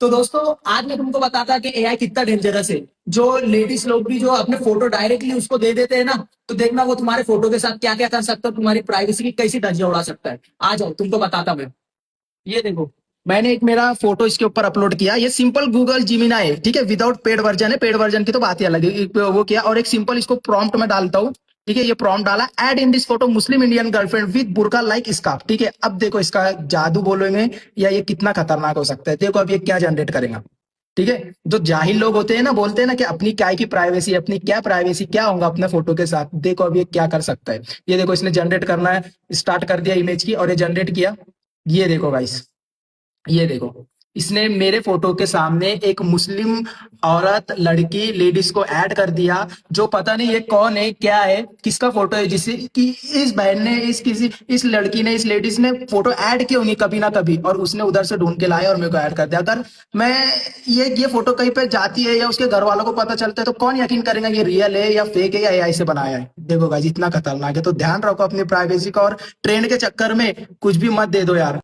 तो दोस्तों, आज मैं तुमको बताता कि एआई कितना डेंजरस है। जो लेडीज लोग भी जो अपने फोटो डायरेक्टली उसको दे देते हैं ना, तो देखना वो तुम्हारे फोटो के साथ क्या क्या कर सकता है, तुम्हारी प्राइवेसी की कैसी धज्जियां उड़ा सकता है। आ जाओ, तुमको बताता मैं। ये देखो, मैंने एक मेरा फोटो इसके ऊपर अपलोड किया। ये सिंपल गूगल जिमिना है, ठीक है, विदाउट पेड वर्जन है। पेड वर्जन की तो बात ही अलग है। वो किया और एक सिंपल इसको प्रॉम्प्ट में डालता हूँ। ठीक है, ये प्रॉम्प्ट डाला, add in this photo Muslim Indian girlfriend with बुरका लाइक स्कार्फ। ठीक है, अब देखो इसका जादू बोलेंगे या ये कितना खतरनाक हो सकता है। देखो अब ये क्या जनरेट करेगा। ठीक है, जो जाहिल लोग होते हैं ना, बोलते हैं ना कि अपनी क्या की प्राइवेसी, अपनी क्या प्राइवेसी क्या होगा अपने फोटो के साथ। देखो अब ये क्या कर सकता है। ये देखो, इसने जनरेट करना है, स्टार्ट कर दिया इमेज की और ये जनरेट किया। ये देखो गाइस, ये देखो, इसने मेरे फोटो के सामने एक मुस्लिम औरत, लड़की, लेडीज को ऐड कर दिया। जो पता नहीं ये कौन है, क्या है, किसका फोटो है, जिसे कि इस बहन ने, इस लड़की ने, इस लेडीज ने फोटो ऐड की होंगी कभी ना कभी, और उसने उधर से ढूंढ के लाया और मेरे को ऐड कर दिया। अगर मैं ये फोटो कहीं पे जाती है या उसके घर वालों को पता चलता है, तो कौन यकीन करेगा ये रियल है या फेक है या एआई से बनाया है। देखो गाइस, इतना खतरनाक है। तो ध्यान रखो अपनी प्राइवेसी का, और ट्रेंड के चक्कर में कुछ भी मत दे दो यार।